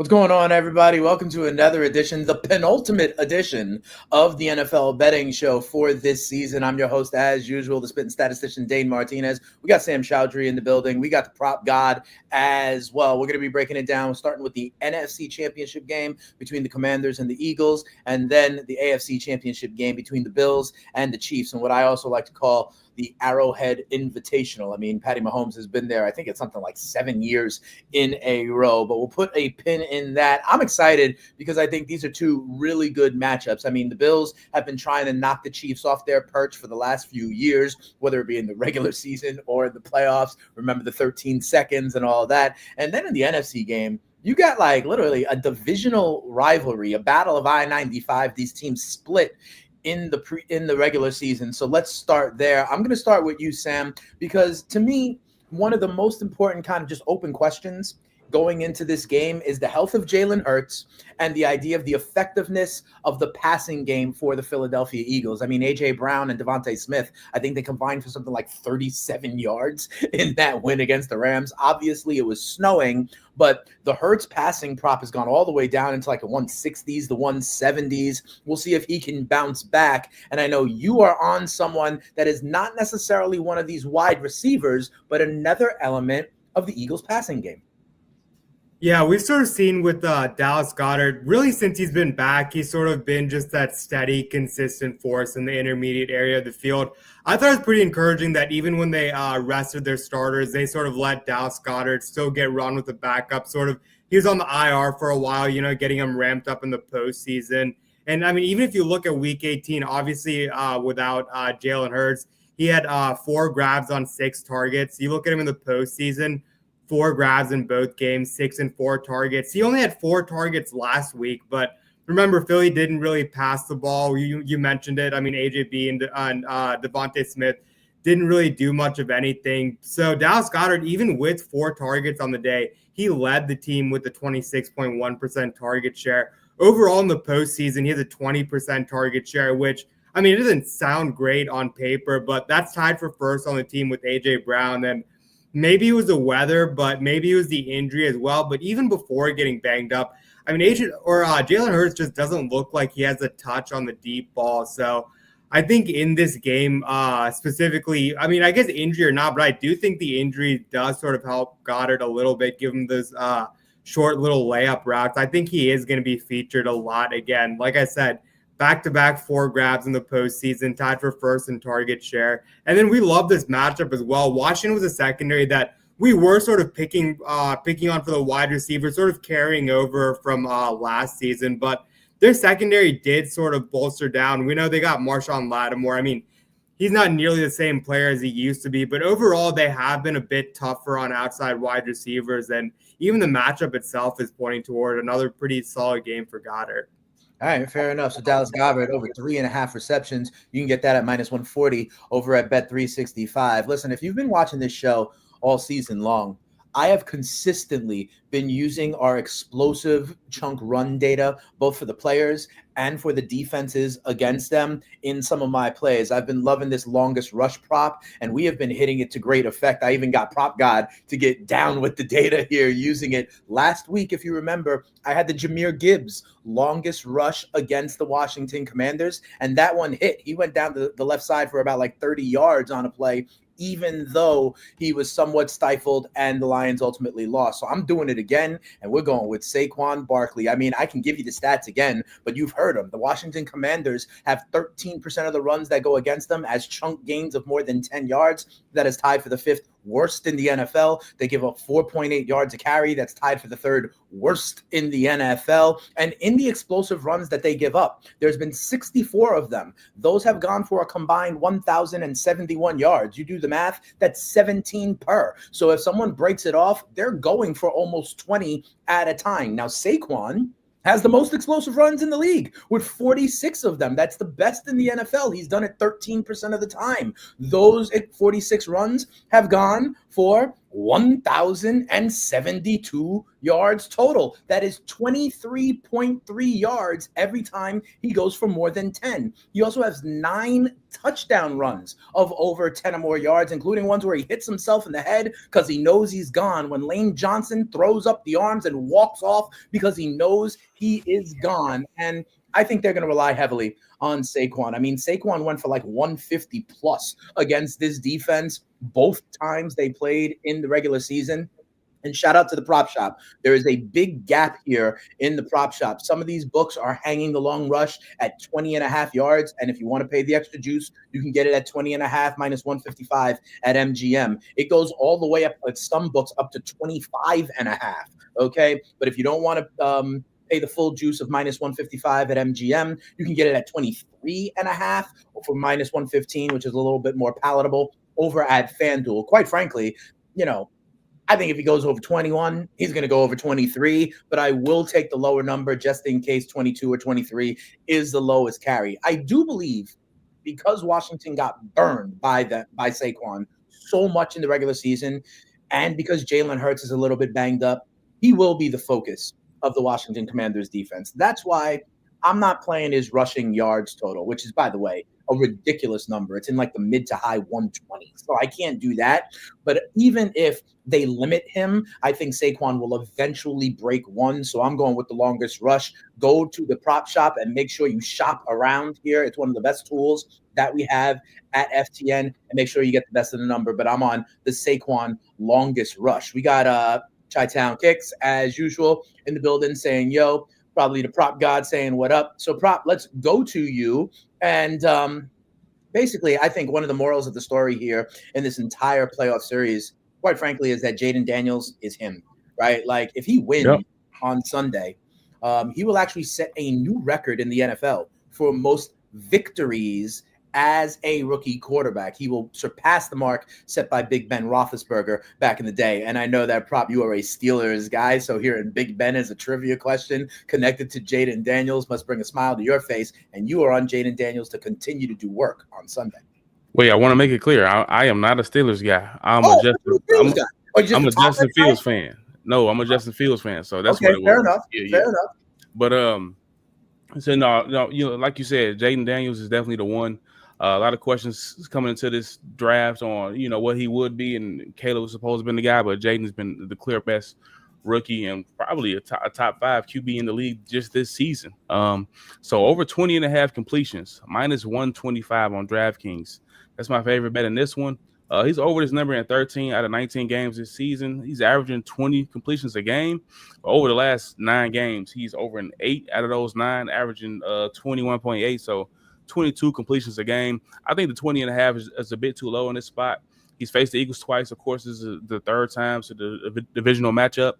What's going on, everybody? Welcome to another edition, the penultimate edition of the NFL betting show for this season. I'm your host, as usual, the spitting statistician, Dane Martinez. We got Sam Chowdhury in the building. We got the prop god as well. We're going to be breaking it down, starting with the NFC Championship game between the Commanders and the Eagles, and then the AFC Championship game between the Bills and the Chiefs, and what I also like to call the Arrowhead Invitational. I mean, Patty Mahomes has been there, I think it's something like 7 years in a row, but we'll put a pin in that. I'm excited because I think these are two really good matchups. I mean, the Bills have been trying to knock the Chiefs off their perch for the last few years, whether it be in the regular season or the playoffs. Remember the 13 seconds and all of that. And then in the NFC game, you got like literally a divisional rivalry, a battle of I-95. These teams split in the regular season. So let's start there. I'm going to start with you, Sam, because to me, one of the most important kind of just open questions going into this game is the health of Jalen Hurts and the idea of the effectiveness of the passing game for the Philadelphia Eagles. I mean, A.J. Brown and Devontae Smith, I think they combined for something like 37 yards in that win against the Rams. Obviously, it was snowing, but the Hurts passing prop has gone all the way down into like the 160s, the 170s. We'll see if he can bounce back. And I know you are on someone that is not necessarily one of these wide receivers, but another element of the Eagles passing game. Yeah, we've sort of seen with Dallas Goedert, really since he's been back, he's sort of been just that steady, consistent force in the intermediate area of the field. I thought it was pretty encouraging that even when they rested their starters, they sort of let Dallas Goedert still get run with the backup. He was on the IR for a while, getting him ramped up in the postseason. And I mean, even if you look at Week 18, obviously without Jalen Hurts, he had 4 grabs on 6 targets. You look at him in the postseason, 4 grabs in both games, 6 and 4 targets. He only had 4 targets last week, but remember, Philly didn't really pass the ball. You mentioned it. I mean, AJB and Devontae Smith didn't really do much of anything. So Dallas Goedert, even with 4 targets on the day, he led the team with a 26.1% target share. Overall in the postseason, he has a 20% target share, which, I mean, it doesn't sound great on paper, but that's tied for first on the team with A.J. Brown. And maybe it was the weather, but maybe it was the injury as well. But even before getting banged up, I mean, Jalen Hurts just doesn't look like he has a touch on the deep ball. So I think in this game specifically, I mean, I guess injury or not, but I do think the injury does sort of help Goedert a little bit, give him those short little layup routes. I think he is going to be featured a lot again. Like I said, back-to-back 4 grabs in the postseason, tied for first in target share. And then we love this matchup as well. Washington was a secondary that we were sort of picking on for the wide receiver, sort of carrying over from last season. But their secondary did sort of bolster down. We know they got Marshawn Lattimore. I mean, he's not nearly the same player as he used to be. But overall, they have been a bit tougher on outside wide receivers. And even the matchup itself is pointing toward another pretty solid game for Goedert. All right, fair enough. So Dallas Goedert over 3.5 receptions. You can get that at -140 over at Bet365. Listen, if you've been watching this show all season long, I have consistently been using our explosive chunk run data, both for the players and for the defenses against them in some of my plays. I've been loving this longest rush prop, and we have been hitting it to great effect. I even got Prop God to get down with the data here using it. Last week, if you remember, I had the Jahmyr Gibbs longest rush against the Washington Commanders, and that one hit. He went down the left side for about like 30 yards on a play, even though he was somewhat stifled and the Lions ultimately lost. So I'm doing it again, and we're going with Saquon Barkley. I mean, I can give you the stats again, but you've heard them. The Washington Commanders have 13% of the runs that go against them as chunk gains of more than 10 yards. That is tied for the 5th worst in the NFL. They give up 4.8 yards a carry. That's tied for the 3rd worst in the NFL. And in the explosive runs that they give up, there's been 64 of them. Those have gone for a combined 1,071 yards. You do the math, that's 17 per. So if someone breaks it off, they're going for almost 20 at a time. Now, Saquon has the most explosive runs in the league with 46 of them. That's the best in the NFL. He's done it 13% of the time. Those 46 runs have gone for 1,072 yards total. That is 23.3 yards every time he goes for more than 10. He also has 9 touchdown runs of over 10 or more yards, including ones where he hits himself in the head because he knows he's gone. When Lane Johnson throws up the arms and walks off because he knows he is gone. And I think they're going to rely heavily on Saquon. I mean, Saquon went for like 150 plus against this defense both times they played in the regular season. And shout out to the prop shop. There is a big gap here in the prop shop. Some of these books are hanging the long rush at 20.5 yards. And if you want to pay the extra juice, you can get it at 20.5 minus 155 at MGM. It goes all the way up at some books up to 25.5. Okay. But if you don't want to pay the full juice of minus 155 at MGM, you can get it at 23.5 for minus 115, which is a little bit more palatable over at FanDuel. Quite frankly, I think if he goes over 21, he's going to go over 23, but I will take the lower number just in case 22 or 23 is the lowest carry. I do believe because Washington got burned by Saquon so much in the regular season, and because Jalen Hurts is a little bit banged up, he will be the focus of the Washington Commanders defense. That's why I'm not playing his rushing yards total, which is, by the way, a ridiculous number. It's in like the mid to high 120s. So I can't do that. But even if they limit him, I think Saquon will eventually break one. So I'm going with the longest rush. Go to the prop shop and make sure you shop around here. It's one of the best tools that we have at FTN, and make sure you get the best of the number. But I'm on the Saquon longest rush. We got Chi-Town Kicks, as usual, in the building saying, yo, probably the prop god saying what up. So prop, let's go to you. And basically, I think one of the morals of the story here in this entire playoff series, quite frankly, is that Jaden Daniels is him, right? Like if he wins on Sunday, he will actually set a new record in the NFL for most victories as a rookie quarterback. He will surpass the mark set by Big Ben Roethlisberger back in the day. And I know that prop, you are a Steelers guy. So here in Big Ben is a trivia question connected to Jaden Daniels, must bring a smile to your face. And you are on Jaden Daniels to continue to do work on Sunday. Wait, I want to make it clear. I am not a Steelers guy. I'm a Justin Fields fan. No, I'm a Justin Fields fan. So that's what it was. Fair enough. Fair enough. But so no, like you said, Jaden Daniels is definitely the one. A lot of questions coming into this draft on, what he would be, and Caleb was supposed to have been the guy, but Jaden's been the clear best rookie and probably a top 5 QB in the league just this season. So over 20.5 completions, minus 125 on DraftKings. That's my favorite bet in this one. He's over this number in 13 out of 19 games this season. He's averaging 20 completions a game. Over the last 9 games, he's over in 8 out of those 9, averaging 21.8. So 22 completions a game. I think the 20.5 is a bit too low in this spot. He's faced the Eagles twice. Of course, this is the third time, so the divisional matchup.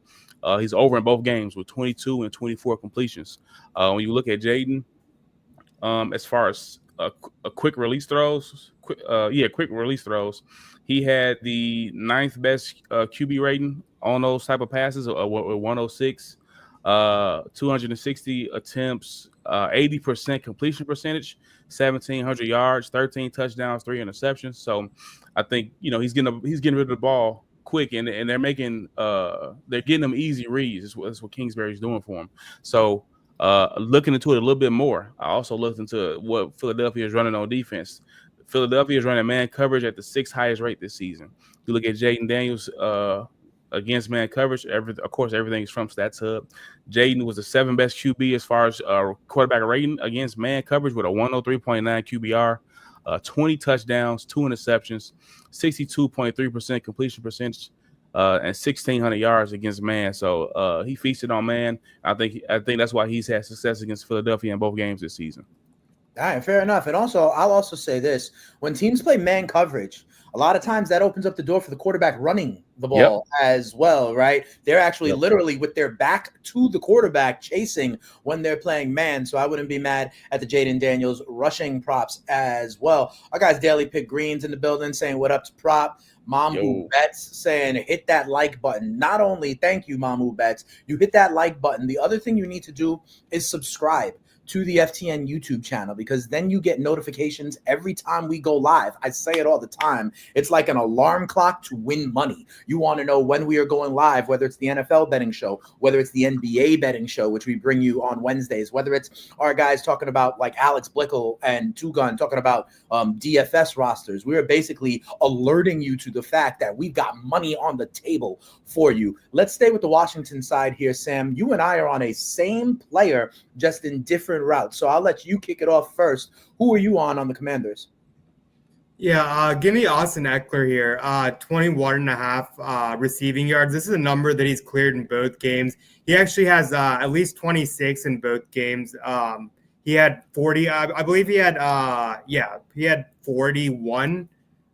He's over in both games with 22 and 24 completions. When you look at Jaden, as far as quick release throws, quick release throws, he had the 9th best QB rating on those type of passes, 106, 260 attempts, 80% completion percentage, 1,700 yards, 13 touchdowns, 3 interceptions. So I think he's getting rid of the ball quick, and they're getting them easy reads. That's what Kingsbury's doing for him. So looking into it a little bit more, I also looked into what Philadelphia is running on defense. Philadelphia is running man coverage at the 6th highest rate this season. You look at Jaden Daniels against man coverage. Of course, everything is from Stats Hub. Jaden was the 7th best QB as far as quarterback rating against man coverage with a 103.9 QBR, 20 touchdowns, 2 interceptions, 62.3% completion percentage, and 1,600 yards against man. So he feasted on man. I think that's why he's had success against Philadelphia in both games this season. All right, fair enough. And also, I'll also say this. When teams play man coverage, a lot of times that opens up the door for the quarterback running the ball as well, right? They're actually literally with their back to the quarterback chasing when they're playing man. So I wouldn't be mad at the Jaden Daniels rushing props as well. Our guys, Daily Pick Greens in the building saying what up to prop. Mamu Bets saying hit that like button. Not only thank you, Mamu Bets, you hit that like button. The other thing you need to do is subscribe to the FTN YouTube channel, because then you get notifications every time we go live. I say it all the time. It's like an alarm clock to win money. You want to know when we are going live, whether it's the NFL betting show, whether it's the NBA betting show, which we bring you on Wednesdays, whether it's our guys talking about like Alex Blickel and Two Gun talking about DFS rosters. We are basically alerting you to the fact that we've got money on the table for you. Let's stay with the Washington side here, Sam. You and I are on a same player, just in different routes. So I'll let you kick it off first. Who are you on the Commanders? Yeah, give me Austin Eckler here. 21 and a half receiving yards. This is a number that he's cleared in both games. He actually has at least 26 in both games. He had 40. I believe he had he had 41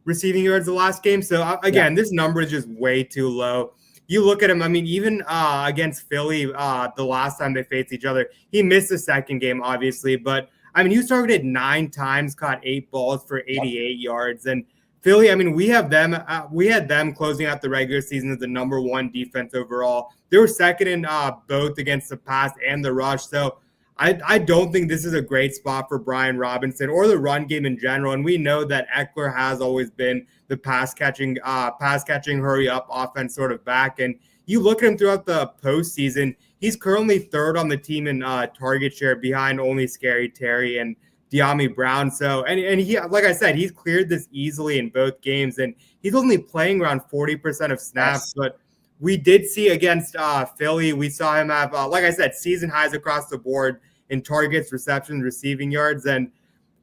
receiving yards the last game. So again, this number is just way too low. You look at him, I mean, even against Philly the last time they faced each other, he missed the second game, obviously. But, I mean, he was targeted 9 times, caught 8 balls for 88 yards. And Philly, I mean, we had them closing out the regular season as the number 1 defense overall. They were second in both against the pass and the rush. So I don't think this is a great spot for Brian Robinson or the run game in general. And we know that Eckler has always been the pass catching, hurry up offense sort of back. And you look at him throughout the postseason, he's currently third on the team in target share behind only Scary Terry and De'Ami Brown. So, and he, like I said, he's cleared this easily in both games, and he's only playing around 40% of snaps. Yes. But we did see against Philly, we saw him have, like I said, season highs across the board in targets, receptions, receiving yards. And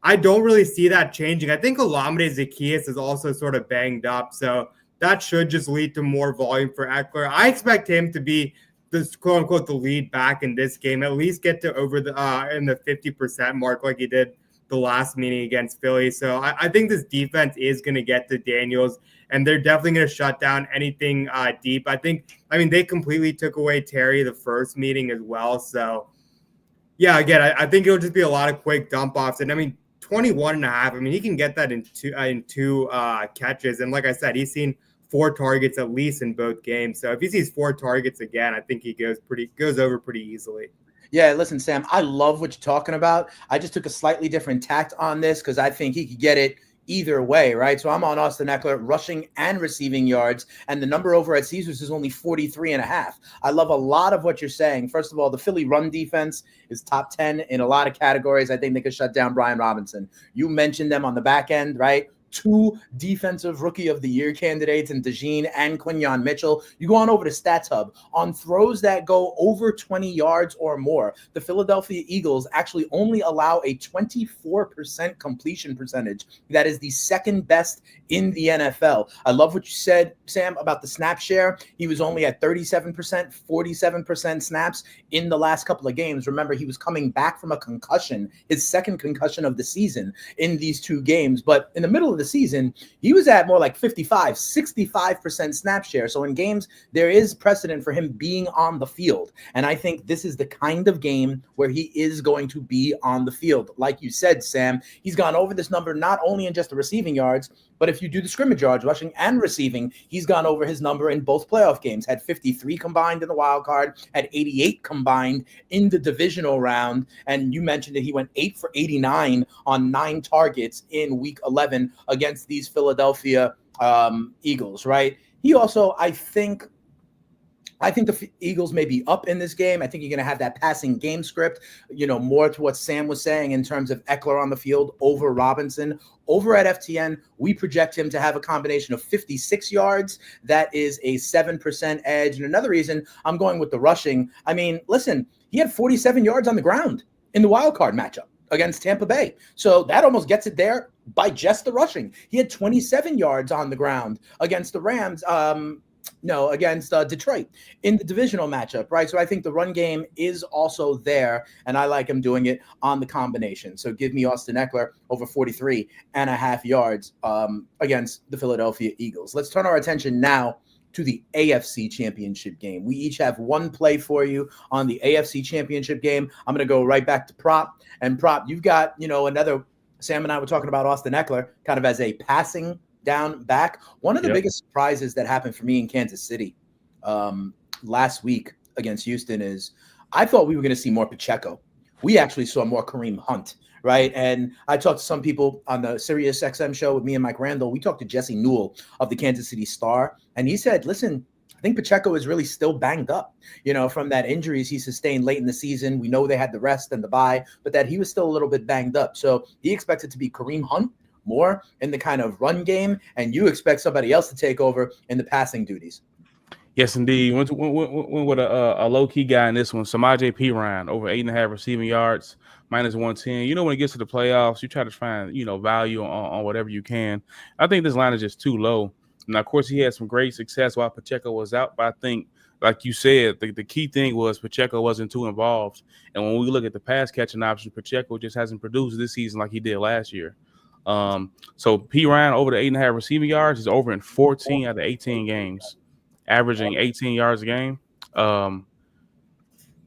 I don't really see that changing. I think Olamide Zaccheaus is also sort of banged up. So that should just lead to more volume for Eckler. I expect him to be this quote unquote the lead back in this game, at least get to over the in the 50% mark like he did the last meeting against Philly. So I think this defense is going to get to Daniels, and they're definitely going to shut down anything deep. I mean, they completely took away Terry the first meeting as well. So yeah, again, I think it'll just be a lot of quick dump offs. And I mean, 21 and a half, I mean, he can get that in two catches. And like I said, he's seen 4 targets at least in both games. So if he sees 4 targets again, I think he goes over pretty easily. Yeah, listen, Sam, I love what you're talking about. I just took a slightly different tact on this because I think he could get it either way, right? So I'm on Austin Eckler, rushing and receiving yards, and the number over at Caesars is only 43 and a half. I love a lot of what you're saying. First of all, the Philly run defense is top 10 in a lot of categories. I think they could shut down Brian Robinson. You mentioned them on the back end, right? 2 defensive rookie of the year candidates in DeJean and Quinyon Mitchell. You go on over to Stats Hub. On throws that go over 20 yards or more, the Philadelphia Eagles actually only allow a 24% completion percentage. That is the second best in the NFL. I love what you said, Sam, about the snap share. He was only at 37%, 47% snaps in the last couple of games. Remember, he was coming back from a concussion, his second concussion of the season in these 2 games. But in the middle of the season, he was at more like 65% snap share. So in games, there is precedent for him being on the field. And I think this is the kind of game where he is going to be on the field. Like you said, Sam, he's gone over this number not only in just the receiving yards, but if you do the scrimmage yards, rushing and receiving, he's gone over his number in both playoff games. Had 53 combined in the wild card, had 88 combined in the divisional round. And you mentioned that he went 8 for 89 on 9 targets in week 11 against these Philadelphia Eagles, right? He also, I think the Eagles may be up in this game. I think you're going to have that passing game script, more to what Sam was saying in terms of Eckler on the field over Robinson. Over at FTN, we project him to have a combination of 56 yards. That is a 7% edge. And another reason I'm going with the rushing, I mean, listen, he had 47 yards on the ground in the wild card matchup against Tampa Bay. So that almost gets it there by just the rushing. He had 27 yards on the ground against the Rams. Against Detroit in the divisional matchup, right? So I think the run game is also there, and I like him doing it on the combination. So give me Austin Eckler over 43 and a half yards against the Philadelphia Eagles. Let's turn our attention now to the AFC Championship game. We each have one play for you on the AFC Championship game. I'm going to go right back to Prop. And Prop, you've got, another, Sam and I were talking about Austin Eckler kind of as a passing down back. One of the biggest surprises that happened for me in Kansas City last week against Houston is I thought we were going to see more Pacheco. we actually saw more Kareem Hunt, right? And I talked to some people on the Sirius XM show with me and Mike Randall. We talked to Jesse Newell of the Kansas City Star, and he said, listen, I think Pacheco is really still banged up, from that injuries he sustained late in the season. We know they had the rest and the bye, but that he was still a little bit banged up. So he expected to be Kareem Hunt more in the kind of run game, and you expect somebody else to take over in the passing duties. Yes, indeed. Went with a low-key guy in this one, Samaje Perine, over 8.5 receiving yards, minus 110. When it gets to the playoffs, you try to find, value on whatever you can. I think this line is just too low. Now, of course, he had some great success while Pacheco was out, but I think, like you said, the key thing was Pacheco wasn't too involved. And when we look at the pass-catching option, Pacheco just hasn't produced this season like he did last year. So Perine over the 8.5 receiving yards is over in 14 out of 18 games, averaging 18 yards a game.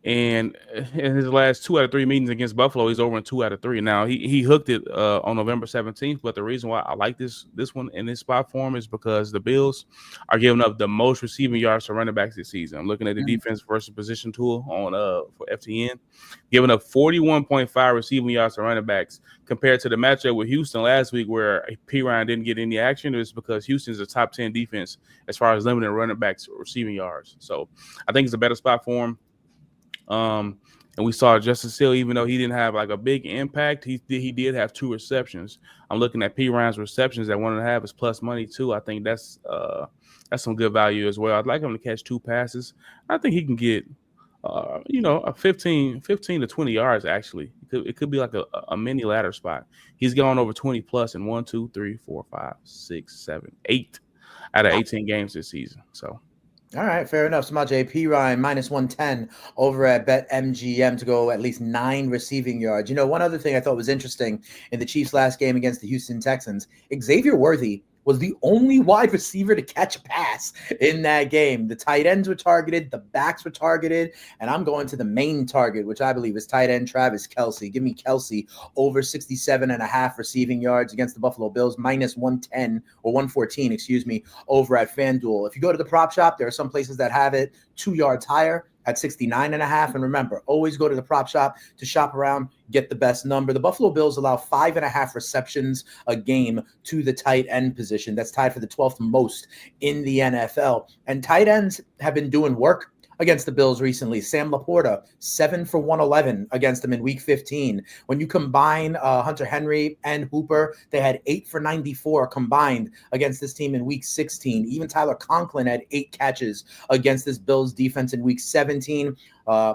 And in his last 2 out of 3 meetings against Buffalo, he's over in 2 out of 3. Now, he hooked it on November 17th, but the reason why I like this one in this spot for him is because the Bills are giving up the most receiving yards to running backs this season. I'm looking at the defense versus position tool on for FTN, giving up 41.5 receiving yards to running backs compared to the matchup with Houston last week where Perine didn't get any action. It was because Houston's a top 10 defense as far as limiting running backs receiving yards. So I think it's a better spot for him. And we saw Justice Hill, even though he didn't have like a big impact, he did have 2 receptions. I'm looking at Perine's receptions at 1.5 is plus money too. I think that's some good value as well. I'd like him to catch 2 passes. I think he can get a 15 to 20 yards actually. It could be like a mini ladder spot. He's gone over 20 plus in 1, 2, 3, 4, 5, 6, 7, 8 out of 18 games this season. So. All right, fair enough. Samaje Perine minus 110 over at BetMGM to go at least 9 receiving yards. One other thing I thought was interesting in the Chiefs' last game against the Houston Texans, Xavier Worthy was the only wide receiver to catch a pass in that game. The tight ends were targeted, the backs were targeted, and I'm going to the main target, which I believe is tight end Travis Kelce. Give me Kelce over 67.5 receiving yards against the Buffalo Bills, minus 110 or 114, over at FanDuel. If you go to the prop shop, there are some places that have it 2 yards higher at 69.5. And remember, always go to the prop shop to shop around, get the best number. The Buffalo Bills allow 5.5 receptions a game to the tight end position. That's tied for the 12th most in the NFL. And tight ends have been doing work against the Bills recently. Sam Laporta, 7 for 111 against them in week 15. When you combine Hunter Henry and Hooper, they had 8 for 94 combined against this team in week 16. Even Tyler Conklin had 8 catches against this Bills defense in week 17.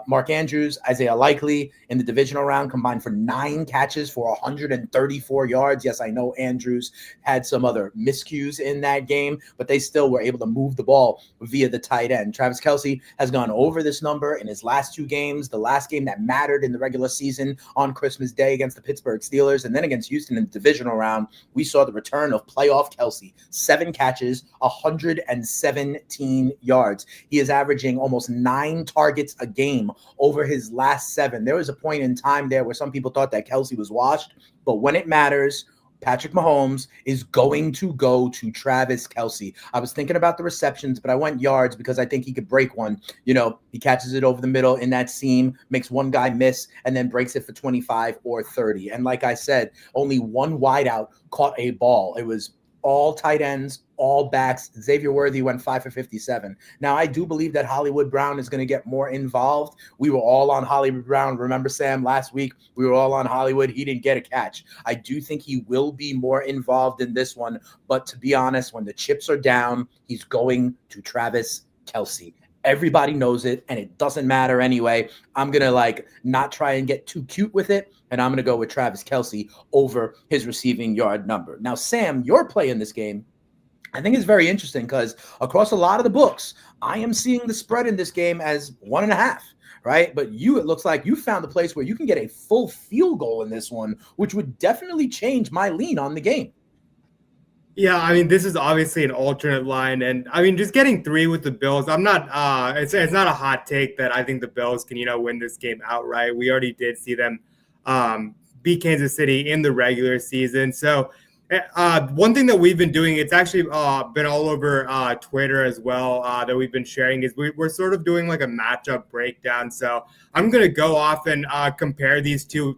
Mark Andrews, Isaiah Likely in the divisional round combined for 9 catches for 134 yards. Yes, I know Andrews had some other miscues in that game, but they still were able to move the ball via the tight end. Travis Kelce has gone over this number in his last 2 games, the last game that mattered in the regular season on Christmas Day against the Pittsburgh Steelers, and then against Houston in the divisional round. We saw the return of playoff Kelce, 7 catches, 117 yards. He is averaging almost 9 targets a game over his last 7. There was a point in time there where some people thought that Kelce was washed, but when it matters, Patrick Mahomes is going to go to Travis Kelce. I was thinking about the receptions, but I went yards because I think he could break one. He catches it over the middle in that seam, makes one guy miss, and then breaks it for 25 or 30. And like I said, only one wideout caught a ball. It was all tight ends, all backs. Xavier Worthy went 5 for 57. Now, I do believe that Hollywood Brown is going to get more involved. We were all on Hollywood Brown. Remember, Sam, last week we were all on Hollywood. He didn't get a catch. I do think he will be more involved in this one. But to be honest, when the chips are down, he's going to Travis Kelce. Everybody knows it, and it doesn't matter anyway. I'm going to not try and get too cute with it, and I'm going to go with Travis Kelce over his receiving yard number. Now, Sam, your play in this game, I think is very interesting because across a lot of the books, I am seeing the spread in this game as 1.5, right? But it looks like you found a place where you can get a full field goal in this one, which would definitely change my lean on the game. Yeah, I mean, this is obviously an alternate line, and I mean, just getting 3 with the Bills, I'm not. It's not a hot take that I think the Bills can, win this game outright. We already did see them beat Kansas City in the regular season, so One thing that we've been doing, it's actually been all over Twitter as well, that we've been sharing, is we're sort of doing like a matchup breakdown. So I'm going to go off and compare these two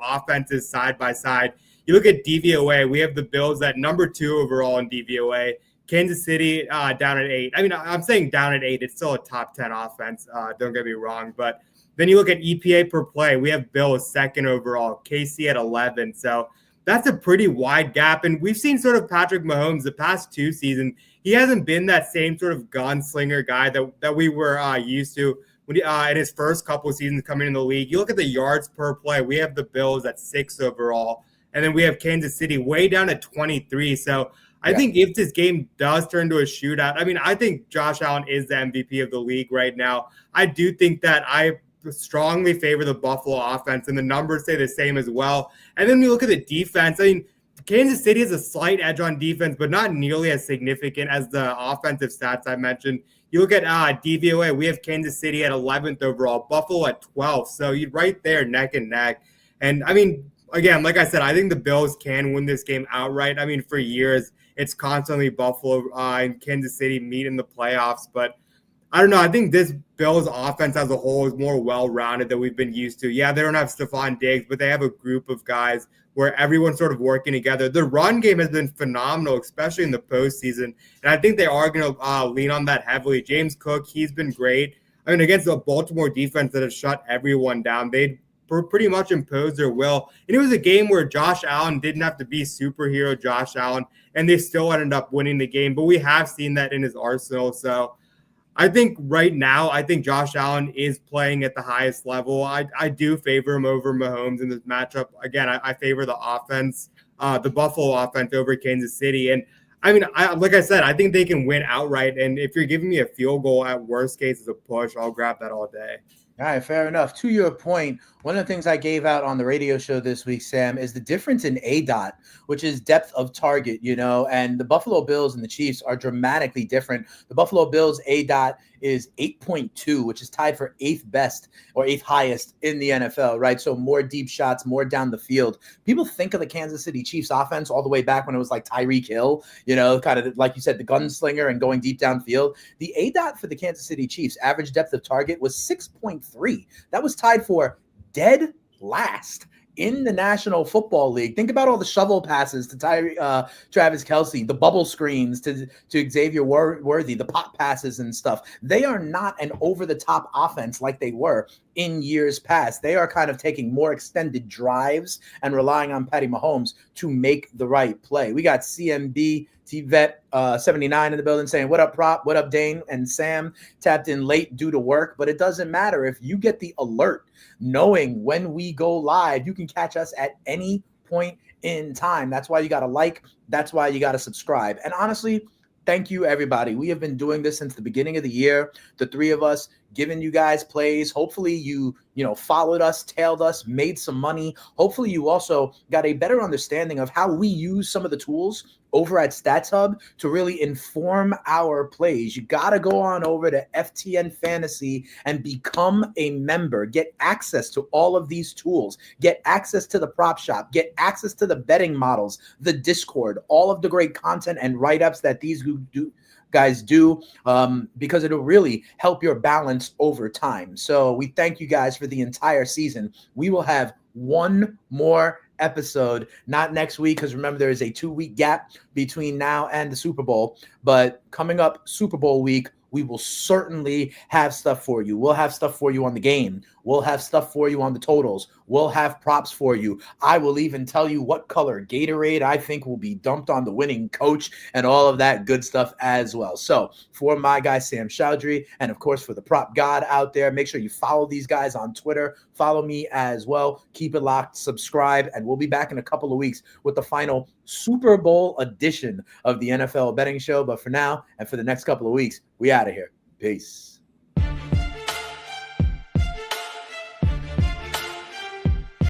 offenses side by side. You look at DVOA, we have the Bills at number 2 overall in DVOA. Kansas City down at 8. I mean, I'm saying down at 8. It's still a top 10 offense. Don't get me wrong. But then you look at EPA per play. We have Bills 2nd overall, KC at 11. So that's a pretty wide gap. And we've seen sort of Patrick Mahomes the past 2 seasons. He hasn't been that same sort of gunslinger guy that we were used to when in his first couple of seasons coming in the league. You look at the yards per play. We have the Bills at 6 overall. And then we have Kansas City way down at 23. So I think if this game does turn to a shootout, I mean, I think Josh Allen is the MVP of the league right now. I do think that I strongly favor the Buffalo offense, and the numbers say the same as well. And then we look at the defense. I mean, Kansas City has a slight edge on defense, but not nearly as significant as the offensive stats I mentioned. You look at DVOA, we have Kansas City at 11th overall, Buffalo at 12th. So you're right there neck and neck. And I mean, again, like I said, I think the Bills can win this game outright. I mean, for years, it's constantly Buffalo and Kansas City meet in the playoffs. But I don't know. I think this Bills offense as a whole is more well-rounded than we've been used to. Yeah, they don't have Stephon Diggs, but they have a group of guys where everyone's sort of working together. The run game has been phenomenal, especially in the postseason. And I think they are going to lean on that heavily. James Cook, he's been great. I mean, against the Baltimore defense that has shut everyone down, they pretty much imposed their will. And it was a game where Josh Allen didn't have to be superhero Josh Allen, and they still ended up winning the game. But we have seen that in his arsenal. So I think right now, I think Josh Allen is playing at the highest level. I do favor him over Mahomes in this matchup. Again, I favor the offense, the Buffalo offense over Kansas City. And I mean, like I said, I think they can win outright. And if you're giving me a field goal at worst case as a push, I'll grab that all day. All right, fair enough. To your point, one of the things I gave out on the radio show this week, Sam, is the difference in ADOT, which is depth of target, and the Buffalo Bills and the Chiefs are dramatically different. The Buffalo Bills ADOT is 8.2, which is tied for 8th best or 8th highest in the NFL, right? So more deep shots, more down the field. People think of the Kansas City Chiefs offense all the way back when it was like Tyreek Hill, kind of like you said, the gunslinger and going deep downfield. The ADOT for the Kansas City Chiefs, average depth of target, was 6.3. That was tied for dead last in the National Football League. Think about all the shovel passes to Travis Kelce, the bubble screens to Xavier Worthy, the pop passes and stuff. They are not an over-the-top offense like they were in years past. They are kind of taking more extended drives and relying on Patty Mahomes to make the right play. We got CMB T-Vet 79 in the building saying, what up, Prop? What up, Dane? And Sam tapped in late due to work, but it doesn't matter. If you get the alert knowing when we go live, you can catch us at any point in time. That's why you got to like. That's why you got to subscribe. And honestly, thank you, everybody. We have been doing this since the beginning of the year, the three of us, giving you guys plays. Hopefully you followed us, tailed us, made some money. Hopefully you also got a better understanding of how we use some of the tools over at Stats Hub to really inform our plays. You got to go on over to FTN Fantasy and become a member. Get access to all of these tools. Get access to the prop shop. Get access to the betting models, the Discord, all of the great content and write-ups that these guys do, because it'll really help your balance over time. So we thank you guys for the entire season. We will have one more episode, not next week, because remember there is a 2-week gap between now and the Super Bowl. But coming up Super Bowl week, we will certainly have stuff for you. We'll have stuff for you on the game. We'll have stuff for you on the totals. We'll have props for you. I will even tell you what color Gatorade I think will be dumped on the winning coach and all of that good stuff as well. So for my guy, Sam Chowdhury, and of course for the prop god out there, make sure you follow these guys on Twitter. Follow me as well. Keep it locked, subscribe, and we'll be back in a couple of weeks with the final Super Bowl edition of the NFL Betting Show. But for now and for the next couple of weeks, we out of here. Peace.